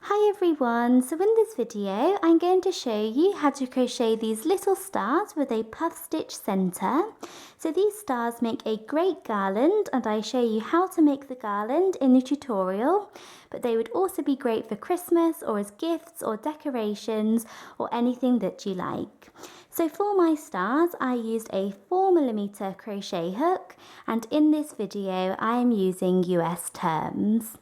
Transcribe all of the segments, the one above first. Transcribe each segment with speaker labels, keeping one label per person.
Speaker 1: Hi everyone, so in this video I'm going to show you how to crochet these little stars with a puff stitch centre. So these stars make a great garland and I show you how to make the garland in the tutorial, but they would also be great for Christmas or as gifts or decorations or anything that you like. So for my stars I used a 4mm crochet hook, and in this video I am using US terms.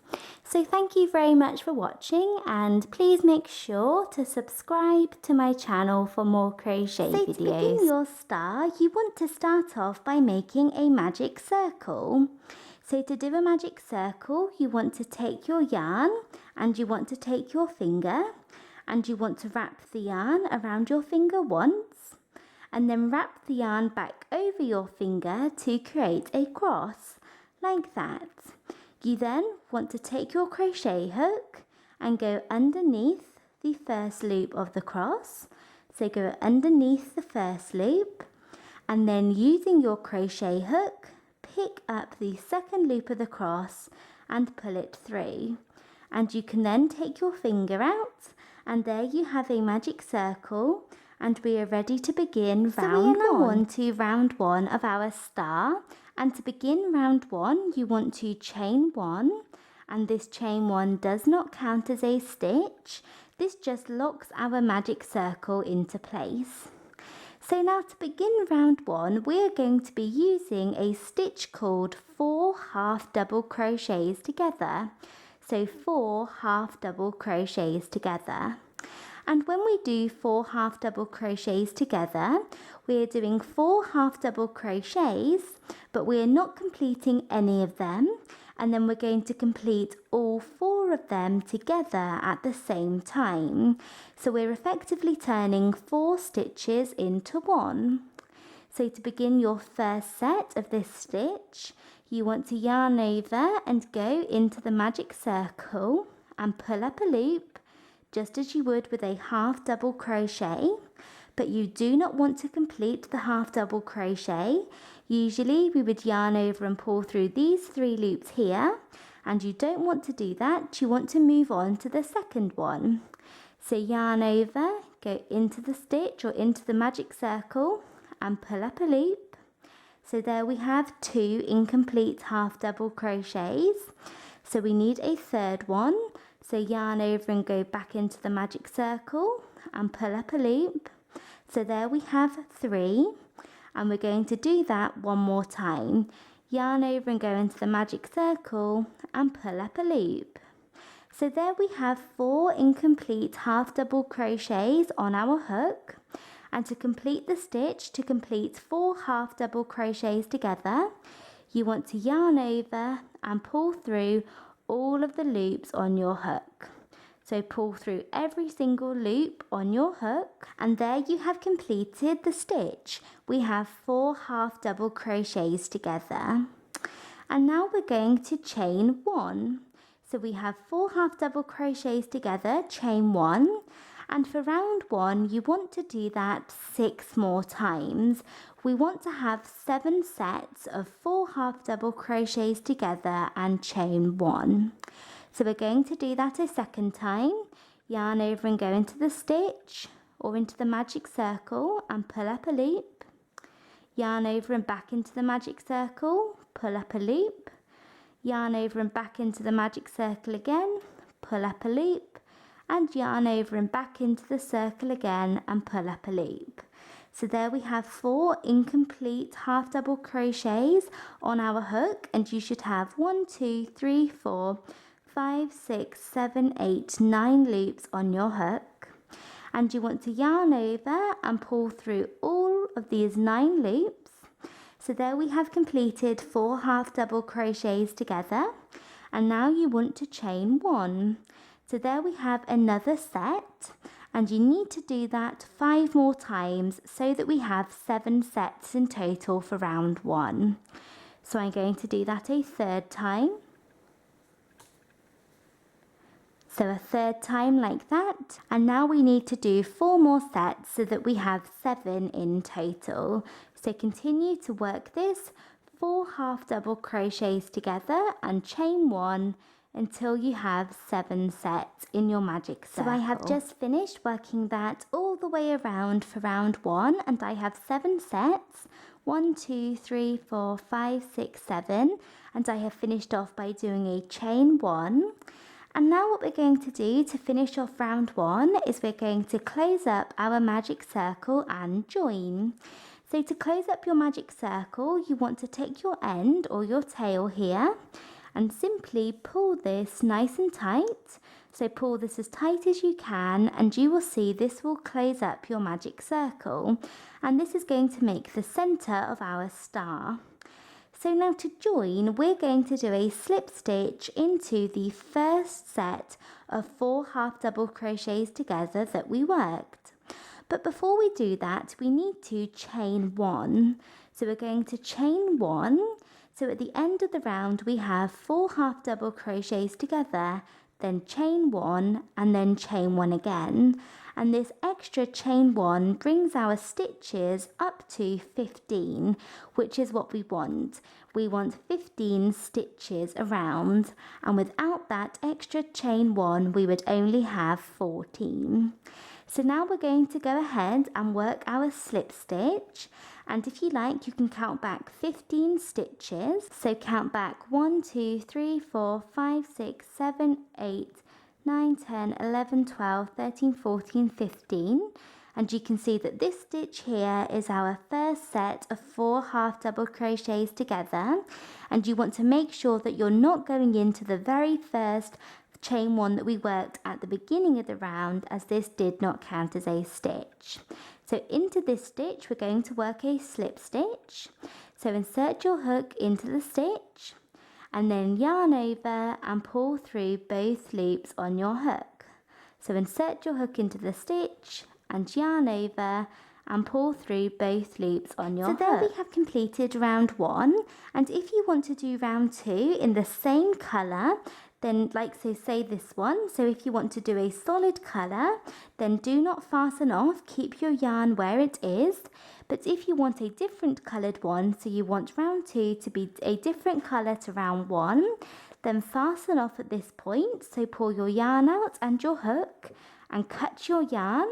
Speaker 1: So thank you very much for watching, and please make sure to subscribe to my channel for more crochet videos. To begin your star, you want to start off by making a magic circle. So to do a magic circle, you want to take your yarn and you want to take your finger and you want to wrap the yarn around your finger once and then wrap the yarn back over your finger to create a cross, like that. You then want to take your crochet hook and go underneath the first loop of the cross. So go underneath the first loop and then using your crochet hook, pick up the second loop of the cross and pull it through. And you can then take your finger out and there you have a magic circle, and we are ready to begin round one. On to round one of our star, and to begin round one you want to chain one, and this chain one does not count as a stitch. This just locks our magic circle into place. So now to begin round one we are going to be using a stitch called 4 half double crochets together. So 4 half double crochets together. And when we do 4 half double crochets together, we're doing 4 half double crochets, but we're not completing any of them. And then we're going to complete all 4 of them together at the same time. So we're effectively turning 4 stitches into one. So to begin your first set of this stitch, you want to yarn over and go into the magic circle and pull up a loop, just as you would with a half double crochet, but you do not want to complete the half double crochet. Usually we would yarn over and pull through these 3 loops here, and you don't want to do that. You want to move on to the second one. So yarn over, go into the stitch or into the magic circle and pull up a loop. So there we have 2 incomplete half double crochets. So we need a third one. So yarn over and go back into the magic circle and pull up a loop. So there we have 3, and we're going to do that one more time. Yarn over and go into the magic circle and pull up a loop. So there we have 4 incomplete half double crochets on our hook. And to complete the stitch, to complete 4 half double crochets together, you want to yarn over and pull through all of the loops on your hook. So pull through every single loop on your hook, and there you have completed the stitch. We have 4 half double crochets together. And now we're going to chain 1. So we have 4 half double crochets together, chain 1. And for round 1 you want to do that 6 more times. We want to have 7 sets of 4 half double crochets together and chain 1. So we're going to do that a second time. Yarn over and go into the stitch or into the magic circle and pull up a loop. Yarn over and back into the magic circle, pull up a loop. Yarn over and back into the magic circle again, pull up a loop. And yarn over and back into the circle again and pull up a loop. So there we have 4 incomplete half double crochets on our hook, and you should have 1, 2, 3, 4, 5, 6, 7, 8, 9 loops on your hook. And you want to yarn over and pull through all of these 9 loops. So there we have completed 4 half double crochets together, and now you want to chain 1. So there we have another set, and you need to do that 5 more times so that we have 7 sets in total for round 1. So I'm going to do that a third time. So a third time like that, and now we need to do 4 more sets so that we have 7 in total. So continue to work this 4 half double crochets together and chain 1 until you have 7 sets in your magic circle. So I have just finished working that all the way around for round 1, and I have 7 sets. 1, 2, 3, 4, 5, 6, 7, and I have finished off by doing a chain 1. And now what we're going to do to finish off round 1 is we're going to close up our magic circle and join. So to close up your magic circle, you want to take your end or your tail here and simply pull this nice and tight. So pull this as tight as you can, and you will see this will close up your magic circle, and this is going to make the center of our star. So now to join, we're going to do a slip stitch into the first set of 4 half double crochets together that we worked. But before we do that, we need to chain 1. So we're going to chain 1. So at the end of the round, we have 4 half double crochets together, then chain 1 and then chain 1 again. And this extra chain 1 brings our stitches up to 15, which is what we want. We want 15 stitches around, and without that extra chain 1, we would only have 14. So now we're going to go ahead and work our slip stitch, and if you like, you can count back 15 stitches. So count back 1, 2, 3, 4, 5, 6, 7, 8, 9, 10, 11, 12, 13, 14, 15. And you can see that this stitch here is our first set of 4 half double crochets together, and you want to make sure that you're not going into the very first chain 1 that we worked at the beginning of the round, as this did not count as a stitch. So into this stitch we're going to work a slip stitch. So insert your hook into the stitch and then yarn over and pull through both loops on your hook. So insert your hook into the stitch and yarn over and pull through both loops on your hook. So there we have completed round 1, and if you want to do round 2 in the same colour, then say this one. So if you want to do a solid colour, then do not fasten off, keep your yarn where it is. But if you want a different coloured one, so you want round 2 to be a different colour to round 1, then fasten off at this point. So pull your yarn out and your hook and cut your yarn.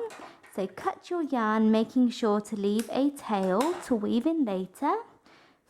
Speaker 1: So cut your yarn, making sure to leave a tail to weave in later.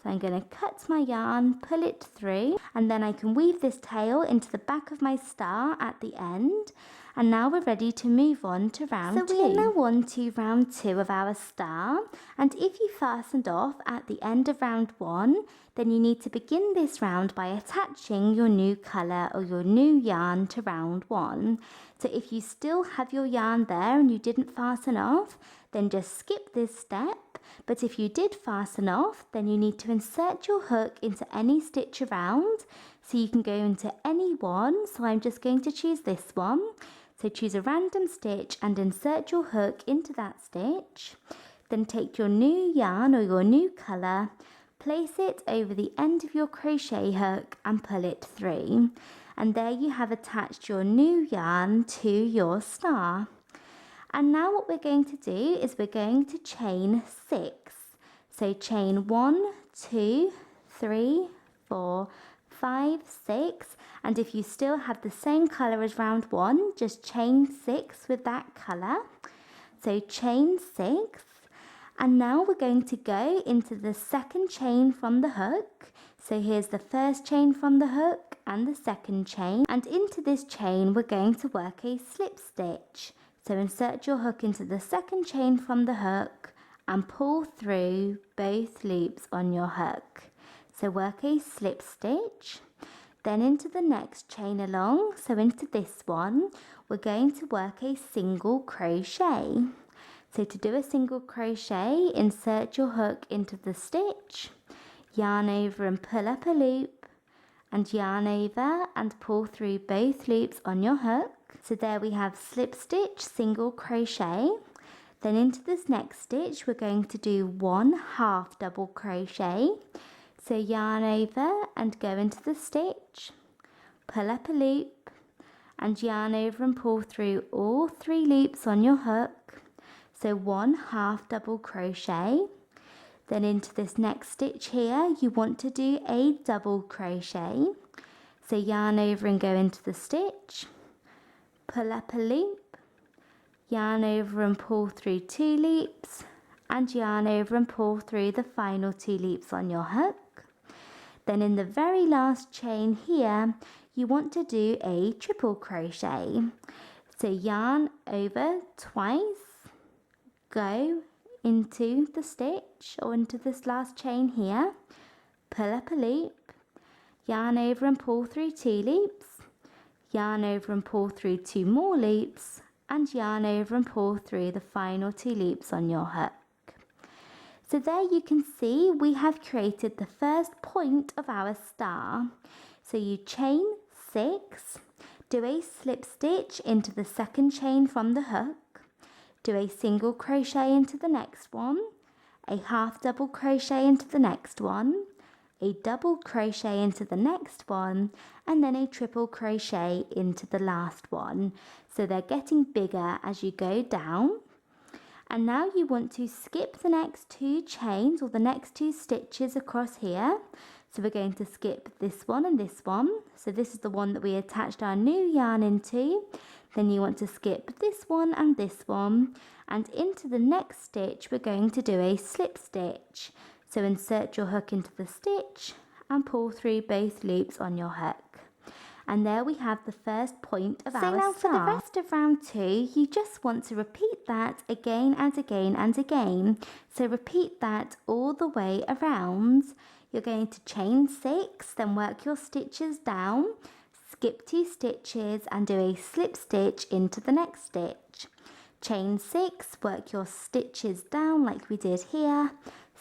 Speaker 1: So I'm going to cut my yarn, pull it through, and then I can weave this tail into the back of my star at the end. And now we're ready to move on to round 2. So we are now on to round 2 of our star, and if you fastened off at the end of round 1, then you need to begin this round by attaching your new colour or your new yarn to round 1. So if you still have your yarn there and you didn't fasten off, then just skip this step. But if you did fasten off, then you need to insert your hook into any stitch around. So you can go into any one. So I'm just going to choose this one. So choose a random stitch and insert your hook into that stitch. Then take your new yarn or your new colour, place it over the end of your crochet hook and pull it through. And there you have attached your new yarn to your star. And now what we're going to do is we're going to chain 6. So chain 1, 2, 3, 4, 5, 6. And if you still have the same colour as round 1, just chain 6 with that colour. So chain 6. And now we're going to go into the second chain from the hook. So here's the first chain from the hook and the second chain. And into this chain we're going to work a slip stitch. So insert your hook into the second chain from the hook and pull through both loops on your hook. So work a slip stitch, then into the next chain along, so into this one, we're going to work a single crochet. So to do a single crochet, insert your hook into the stitch, yarn over and pull up a loop, and yarn over and pull through both loops on your hook. So there we have slip stitch, single crochet. Then into this next stitch we're going to do 1 half double crochet. So yarn over and go into the stitch, pull up a loop and yarn over and pull through all 3 loops on your hook. So 1 half double crochet. Then into this next stitch here you want to do a double crochet. So yarn over and go into the stitch, pull up a loop, yarn over and pull through 2 loops, and yarn over and pull through the final 2 loops on your hook. Then in the very last chain here, you want to do a triple crochet. So yarn over twice, go into the stitch or into this last chain here, pull up a loop, yarn over and pull through 2 loops, yarn over and pull through 2 more loops, and yarn over and pull through the final 2 loops on your hook. So there you can see we have created the first point of our star. So you chain 6, do a slip stitch into the second chain from the hook, do a single crochet into the next one, a half double crochet into the next one, a double crochet into the next one, and then a triple crochet into the last one. So they're getting bigger as you go down. And now you want to skip the next 2 chains or the next 2 stitches across here. So we're going to skip this one and this one. So this is the one that we attached our new yarn into. Then you want to skip this one and this one. And into the next stitch, we're going to do a slip stitch. So insert your hook into the stitch and pull through both loops on your hook. And there we have the first point of our star. So now for the rest of round 2, you just want to repeat that again and again and again. So repeat that all the way around. You're going to chain 6, then work your stitches down, skip 2 stitches and do a slip stitch into the next stitch. Chain 6, work your stitches down like we did here,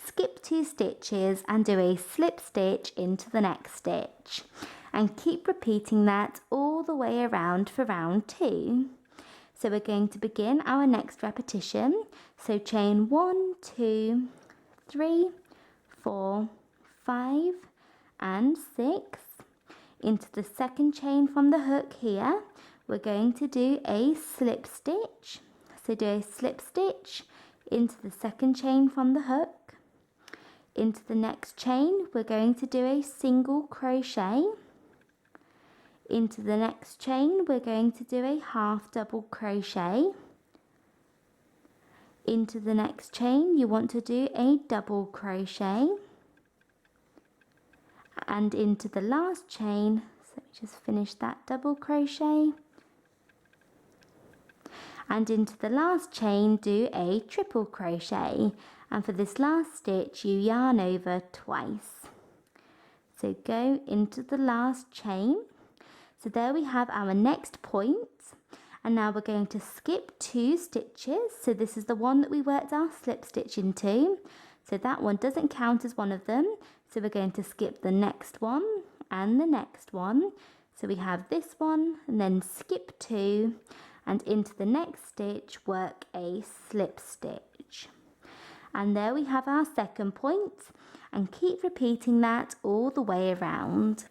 Speaker 1: skip 2 stitches and do a slip stitch into the next stitch. And keep repeating that all the way around for round 2. So we're going to begin our next repetition. So chain 1, 2, 3, 4, 5 and 6. Into the second chain from the hook here, we're going to do a slip stitch. So do a slip stitch into the second chain from the hook. Into the next chain, we're going to do a single crochet. Into the next chain, we're going to do a half double crochet. Into the next chain, you want to do a double crochet. And into the last chain, so let me just finish that double crochet. And into the last chain, do a triple crochet. And for this last stitch, you yarn over twice. So go into the last chain. So there we have our next point. And now we're going to skip 2 stitches. So this is the one that we worked our slip stitch into. So that one doesn't count as one of them. So we're going to skip the next one and the next one. So we have this one and then skip 2 and into the next stitch work a slip stitch. And there we have our second point, and keep repeating that all the way around.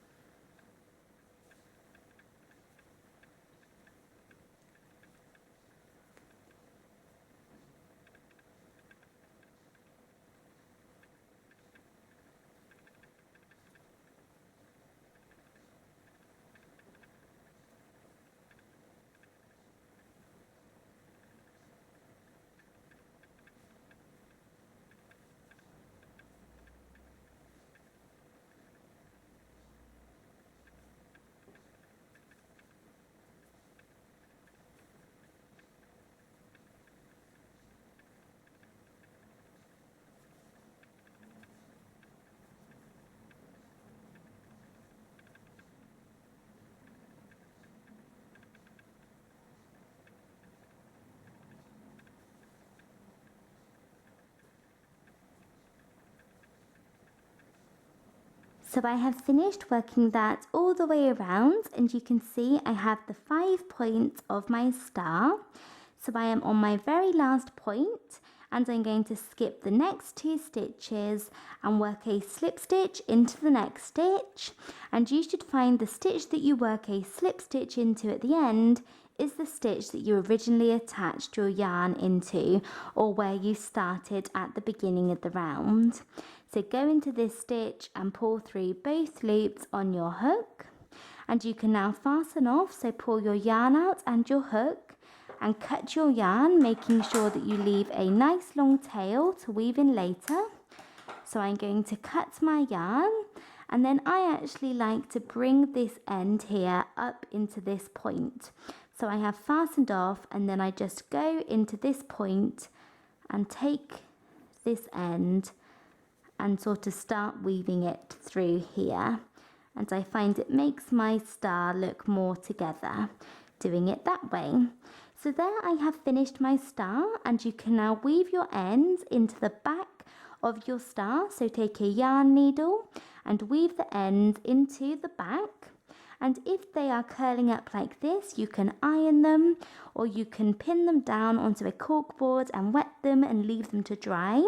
Speaker 1: So I have finished working that all the way around, and you can see I have the 5 points of my star. So I am on my very last point, and I'm going to skip the next 2 stitches and work a slip stitch into the next stitch. And you should find the stitch that you work a slip stitch into at the end is the stitch that you originally attached your yarn into, or where you started at the beginning of the round. So go into this stitch and pull through both loops on your hook. And you can now fasten off, so pull your yarn out and your hook and cut your yarn, making sure that you leave a nice long tail to weave in later. So I'm going to cut my yarn, and then I actually like to bring this end here up into this point. So I have fastened off, and then I just go into this point and take this end and sort of start weaving it through here. And I find it makes my star look more together doing it that way. So there I have finished my star, and you can now weave your ends into the back of your star. So take a yarn needle and weave the ends into the back, and if they are curling up like this, you can iron them, or you can pin them down onto a corkboard and wet them and leave them to dry,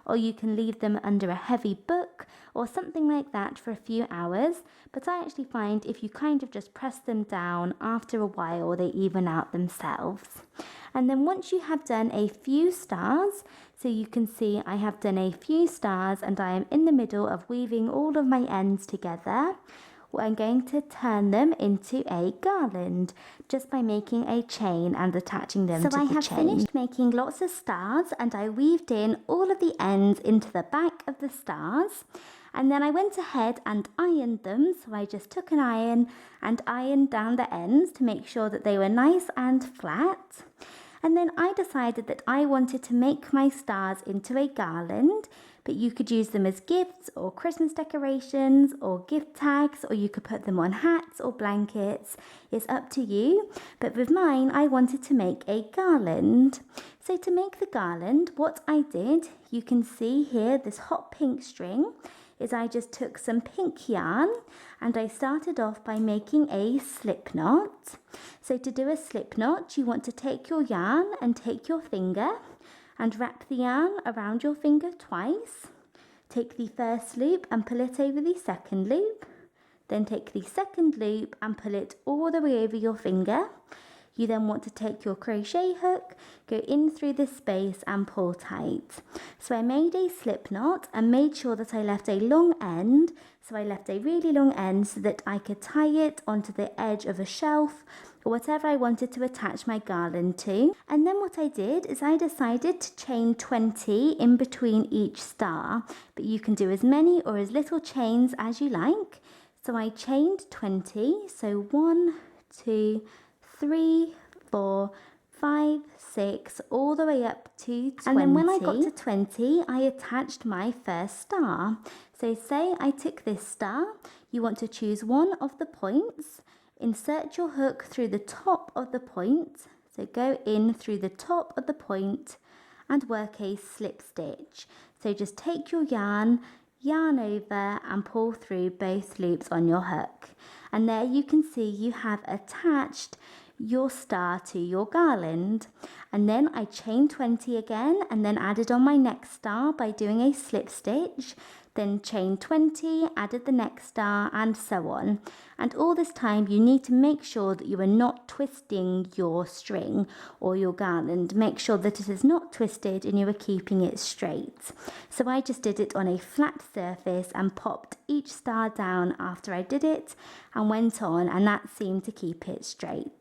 Speaker 1: or you can leave them under a heavy book or something like that for a few hours. But I actually find if you kind of just press them down, after a while they even out themselves. And then once you have done a few stars, so you can see I have done a few stars and I am in the middle of weaving all of my ends together, I'm going to turn them into a garland just by making a chain and attaching them to the chain. So I have finished making lots of stars, and I weaved in all of the ends into the back of the stars, and then I went ahead and ironed them. So I just took an iron and ironed down the ends to make sure that they were nice and flat. And then I decided that I wanted to make my stars into a garland, but you could use them as gifts or Christmas decorations or gift tags, or you could put them on hats or blankets. It's up to you. But with mine, I wanted to make a garland. So to make the garland, what I did, you can see here this hot pink string, is I just took some pink yarn and I started off by making a slip knot. So to do a slip knot, you want to take your yarn and take your finger and wrap the yarn around your finger twice. Take the first loop and pull it over the second loop. Then take the second loop and pull it all the way over your finger. You then want to take your crochet hook, go in through this space and pull tight. So I made a slip knot and made sure that I left a long end. So I left a really long end so that I could tie it onto the edge of a shelf or whatever I wanted to attach my garland to. And then what I did is I decided to chain 20 in between each star, but you can do as many or as little chains as you like. So I chained 20, so 1, 2, 3, 4, 5, 6, all the way up to 20. And then when I got to 20, I attached my first star. So say I took this star, you want to choose one of the points, insert your hook through the top of the point, so go in through the top of the point and work a slip stitch. So just take your yarn over and pull through both loops on your hook. And there you can see you have attached your star to your garland. And then I chained 20 again and then added on my next star by doing a slip stitch, then chained 20, added the next star, and so on. And all this time you need to make sure that you are not twisting your string or your garland. Make sure that it is not twisted and you are keeping it straight. So I just did it on a flat surface and popped each star down after I did it and went on, and that seemed to keep it straight.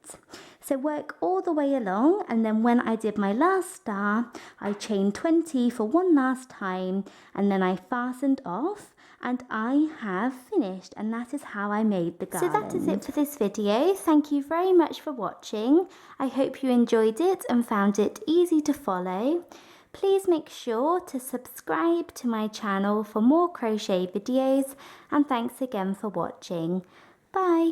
Speaker 1: So work all the way along, and then when I did my last star, I chained 20 for one last time, and then I fastened off, and I have finished, and that is how I made the garland. So that is it for this video. Thank you very much for watching. I hope you enjoyed it and found it easy to follow. Please make sure to subscribe to my channel for more crochet videos, and thanks again for watching. Bye!